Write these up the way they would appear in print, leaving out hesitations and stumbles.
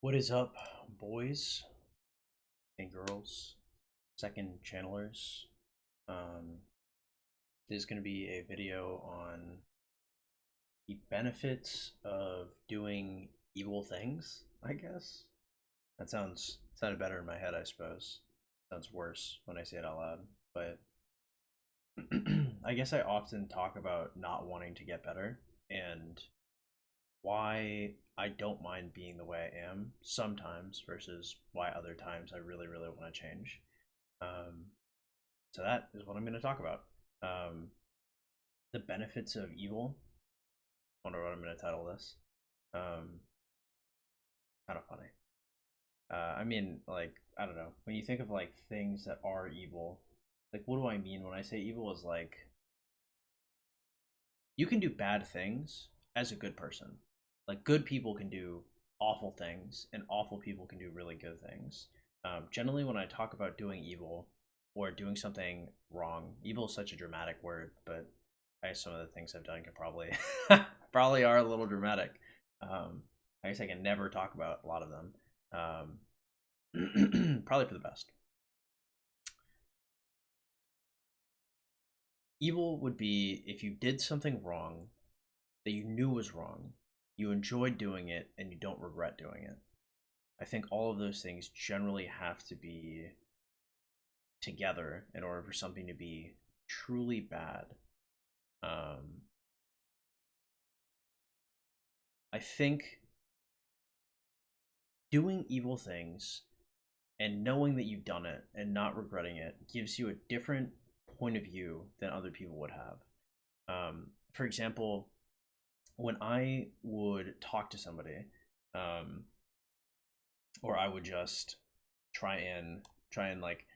What is up, boys and girls, second channelers? This is going to be a video on the benefits of doing evil things, I guess. That sounded better in my head, I suppose. Sounds worse when I say it out loud, but I guess I often talk about not wanting to get better and why I don't mind being the way I am sometimes versus why other times I really, really want to change. Um, so that is what I'm going to talk about. Um, the benefits of evil. I wonder what I'm going to title this. Um, Kind of funny. I mean, like, I don't know. When you think of like things that are evil, like, what do I mean when I say evil? Is like you can do bad things as a good person. Like good people can do awful things, and awful people can do really good things. Generally, when I talk about doing evil or doing something wrong, evil is such a dramatic word, but I guess some of the things I've done can probably probably are a little dramatic. I guess I can never talk about a lot of them. Probably for the best. Evil would be if you did something wrong that you knew was wrong, you enjoyed doing it, and you don't regret doing it. I think all of those things generally have to be together in order for something to be truly bad. Um, I think doing evil things and knowing that you've done it and not regretting it gives you a different point of view than other people would have. For example, when I would talk to somebody, um, or I would just try and like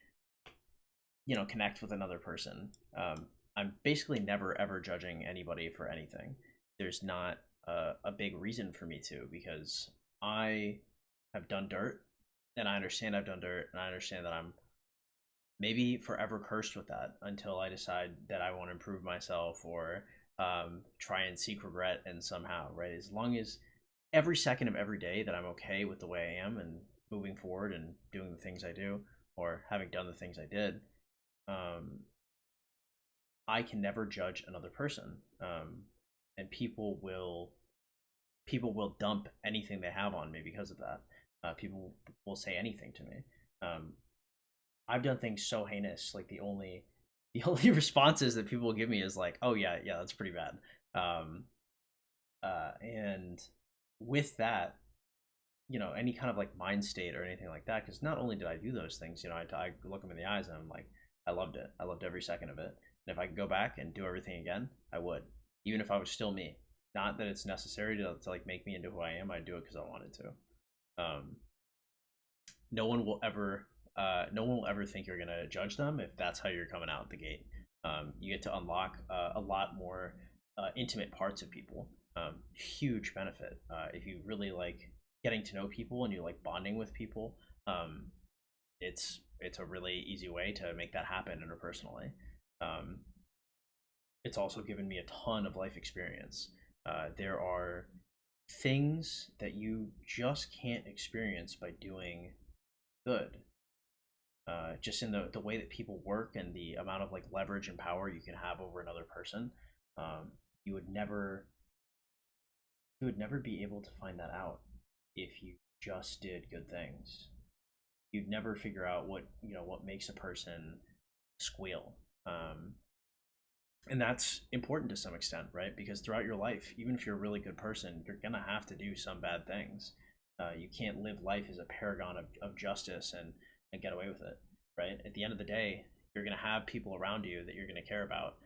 connect with another person. I'm basically never ever judging anybody for anything. There's not a big reason for me to, because I have done dirt, and I understand I've done dirt, and I understand that I'm maybe forever cursed with that until I decide that I want to improve myself or try and seek regret and somehow, right? As long as every second of every day that I'm okay with the way I am and moving forward and doing the things I do or having done the things I did, um, I can never judge another person, and people will dump anything they have on me because of that. People will say anything to me. Um, I've done things so heinous, like the only responses that people will give me is like, "Oh yeah, yeah, that's pretty bad." Um, and with that, any kind of like mind state or anything like that, because not only did I do those things, I look them in the eyes and I'm like, I loved it. I loved every second of it. And if I could go back and do everything again, I would, even if I was still me. Not that it's necessary to like make me into who I am. I'd do it because I wanted to. Um, no one will ever, no one will ever think you're gonna judge them if that's how you're coming out the gate. You get to unlock a lot more intimate parts of people. Huge benefit if you really like getting to know people and you like bonding with people. Um, it's a really easy way to make that happen interpersonally. Um, it's also given me a ton of life experience. There are things that you just can't experience by doing good. Just in the way that people work and the amount of like leverage and power you can have over another person, um, you would never be able to find that out if you just did good things. You'd never figure out what makes a person squeal. And that's important to some extent, right? Because throughout your life, even if you're a really good person, you're gonna have to do some bad things. You can't live life as a paragon of justice and get away with it, right? At the end of the day, you're gonna have people around you that you're gonna care about.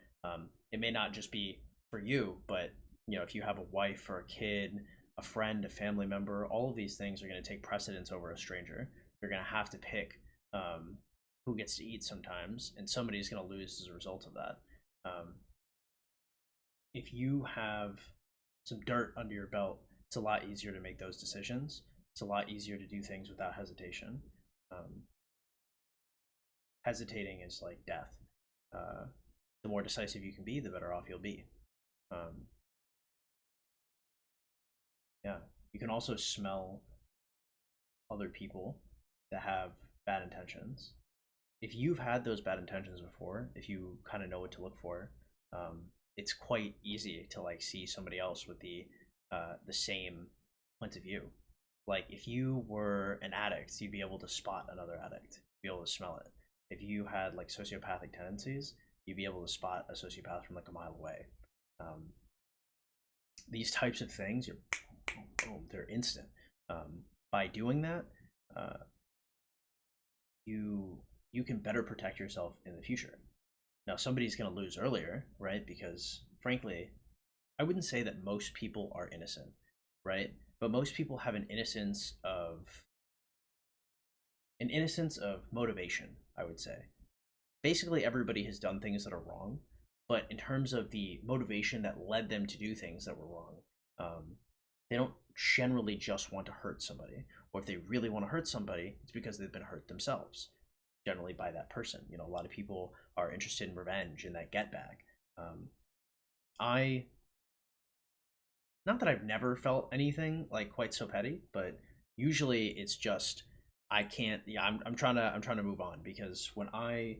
It may not just be for you, but if you have a wife or a kid, a friend, a family member, all of these things are gonna take precedence over a stranger. You're gonna have to pick who gets to eat sometimes, and somebody's gonna lose as a result of that. um, if you have some dirt under your belt, it's a lot easier to make those decisions. It's a lot easier to do things without hesitation. Um, Hesitating is like death. Uh, the more decisive you can be, the better off you'll be. Um, yeah, you can also smell other people that have bad intentions, if you've had those bad intentions before, if you kind of know what to look for, it's quite easy to like see somebody else with the same point of view. Like if you were an addict, you'd be able to spot another addict, be able to smell it. If you had like sociopathic tendencies, you'd be able to spot a sociopath from like a mile away. Um, these types of things, you're boom, they're instant. By doing that, uh, you you can better protect yourself in the future. Now, somebody's going to lose earlier, right? Because frankly, I wouldn't say that most people are innocent, right? But most people have an innocence of motivation, I would say. Basically, everybody has done things that are wrong, but in terms of the motivation that led them to do things that were wrong, um, they don't generally just want to hurt somebody. Or if they really want to hurt somebody, it's because they've been hurt themselves, generally by that person. You know, a lot of people are interested in revenge and that get back. I Not that I've never felt anything like quite so petty, but usually it's just I can't. Yeah, I'm trying to move on because when I'm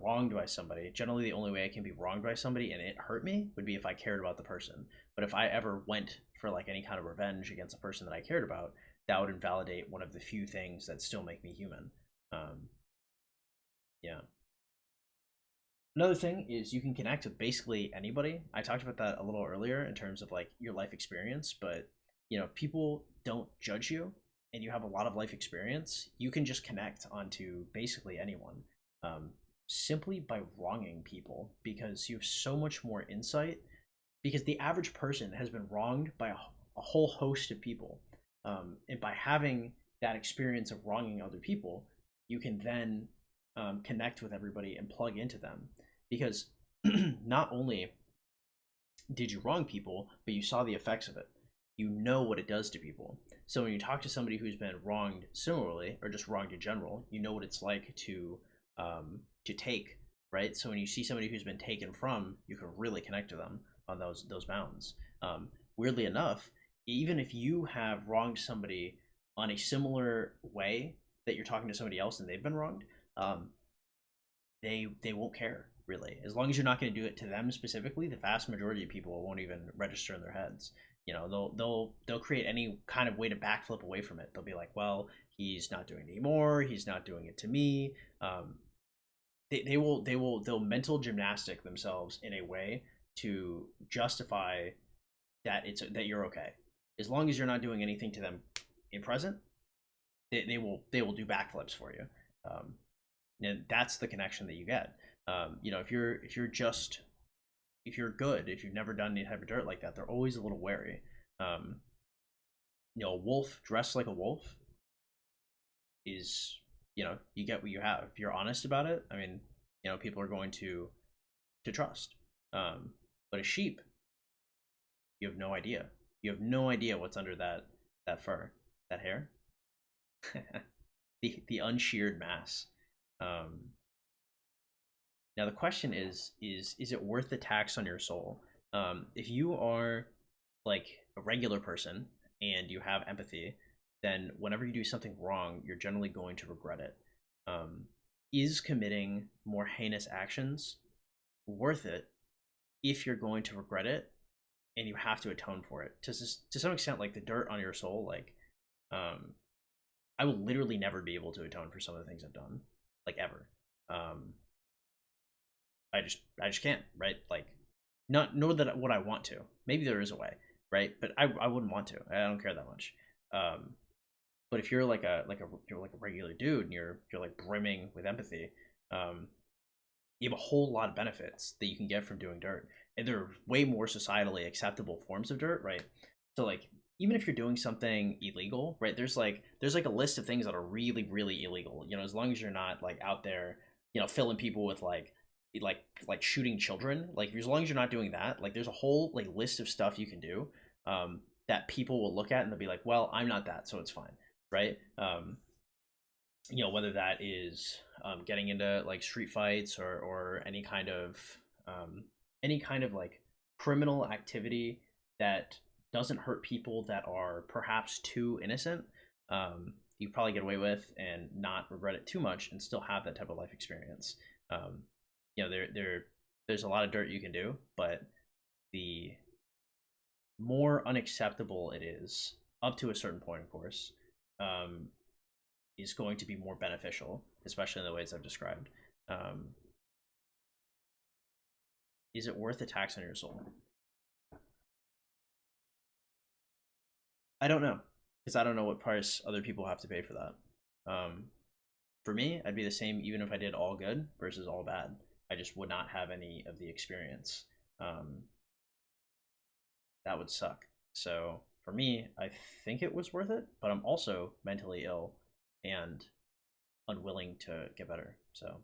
wronged by somebody, generally the only way I can be wronged by somebody and it hurt me would be if I cared about the person. But if I ever went for like any kind of revenge against a person that I cared about, that would invalidate one of the few things that still make me human. Um, yeah. Another thing is you can connect with basically anybody. I talked about that a little earlier in terms of like your life experience, but you know, people don't judge you and you have a lot of life experience, you can just connect onto basically anyone, um, simply by wronging people because you have so much more insight because the average person has been wronged by a whole host of people. And by having that experience of wronging other people, you can then connect with everybody and plug into them. Because not only did you wrong people, but you saw the effects of it. You know what it does to people. So when you talk to somebody who's been wronged similarly, or just wronged in general, you know what it's like to take, right? So when you see somebody who's been taken from, you can really connect to them on those bounds. Weirdly enough, even if you have wronged somebody on a similar way that you're talking to somebody else and they've been wronged, um, they won't care really as long as you're not going to do it to them specifically. The vast majority of people won't even register in their heads. You know, they'll create any kind of way to backflip away from it. They'll be like, well, he's not doing it anymore, he's not doing it to me. They'll mental gymnastic themselves in a way to justify that you're okay as long as you're not doing anything to them in present. They will do backflips for you. um, and that's the connection that you get. You know, if you're good, if you've never done any type of dirt like that, they're always a little wary. um, you know, a wolf dressed like a wolf is, you know, you get what you have. If you're honest about it, I mean, you know, people are going to trust. But a sheep, you have no idea. You have no idea what's under that fur, that hair, the unsheared mass. Um, Now the question is it worth the tax on your soul? If you are like a regular person and you have empathy, then whenever you do something wrong, you're generally going to regret it. Um, is committing more heinous actions worth it if you're going to regret it and you have to atone for it? To some extent, like the dirt on your soul, like um, I will literally never be able to atone for some of the things I've done, like ever. Um, I just can't, right? Like, not nor that what I want to. Maybe there is a way, right? But I wouldn't want to. I don't care that much. Um, but if you're you're like a regular dude and you're like brimming with empathy, um, you have a whole lot of benefits that you can get from doing dirt, and there are way more societally acceptable forms of dirt, right? So like even if you're doing something illegal, right? There's like a list of things that are really really illegal. You know, as long as you're not like out there, you know, filling people with like shooting children, like as long as you're not doing that, like there's a whole like list of stuff you can do, that people will look at and they'll be like, well, I'm not that, so it's fine, right? You know, whether that is getting into like street fights or any kind of like criminal activity that doesn't hurt people that are perhaps too innocent. you probably get away with and not regret it too much and still have that type of life experience. Um, there's a lot of dirt you can do, but the more unacceptable it is, up to a certain point, of course, um, is going to be more beneficial, especially in the ways I've described. Um, is it worth the tax on your soul? I don't know, because I don't know what price other people have to pay for that. For me, I'd be the same even if I did all good versus all bad. I just would not have any of the experience. Um, that would suck. So for me, I think it was worth it, but I'm also mentally ill and unwilling to get better. So,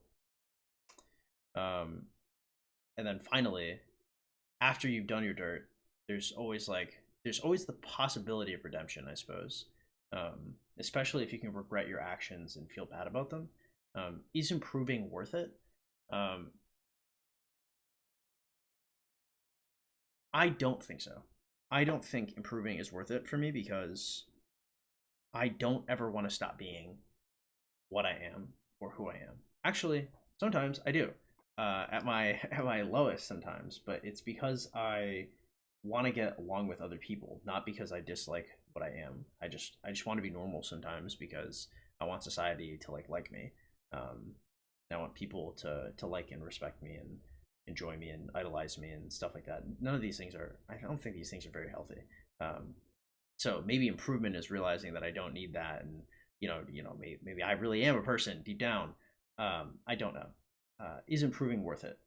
um, and then finally, after you've done your dirt, there's always the possibility of redemption, I suppose. Especially if you can regret your actions and feel bad about them. Is improving worth it? Um, I don't think so. I don't think improving is worth it for me because I don't ever want to stop being what I am or who I am. Actually, sometimes I do. At my at my lowest sometimes, but it's because I want to get along with other people, not because I dislike what I am. I just want to be normal sometimes because I want society to like me. Um, I want people to like and respect me and enjoy me and idolize me and stuff like that. None of these things are. I don't think these things are very healthy. Um, so maybe improvement is realizing that I don't need that, and maybe I really am a person deep down. I don't know. Is improving worth it?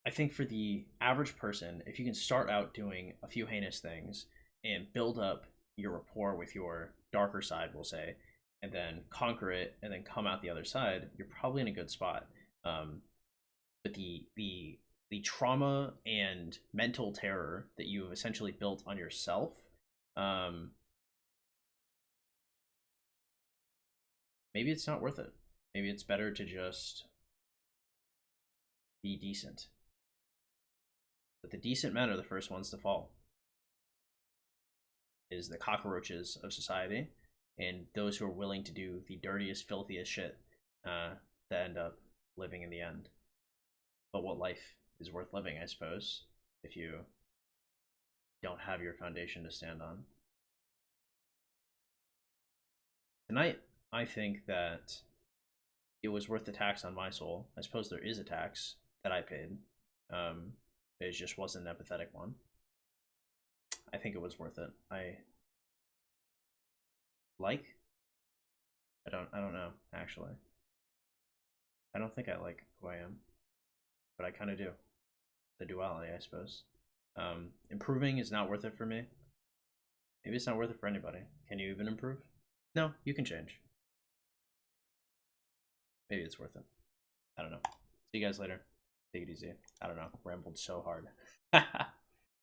I think for the average person, if you can start out doing a few heinous things and build up your rapport with your darker side, we'll say, and then conquer it and then come out the other side, you're probably in a good spot. Um, but the trauma and mental terror that you have essentially built on yourself, um, maybe it's not worth it. Maybe it's better to just be decent. But the decent men are the first ones to fall. Is the cockroaches of society, and those who are willing to do the dirtiest, filthiest shit that end up living in the end. But what life is worth living, I suppose, if you don't have your foundation to stand on. Tonight, I think that it was worth the tax on my soul. I suppose there is a tax that I paid. It just wasn't an empathetic one. I think it was worth it. Like I don't know actually. I don't think I like who I am, but I kind of do. The duality, I suppose. Improving is not worth it for me. Maybe it's not worth it for anybody. Can you even improve? No, you can change. Maybe it's worth it. I don't know. See you guys later. Take it easy. I don't know. Rambled so hard.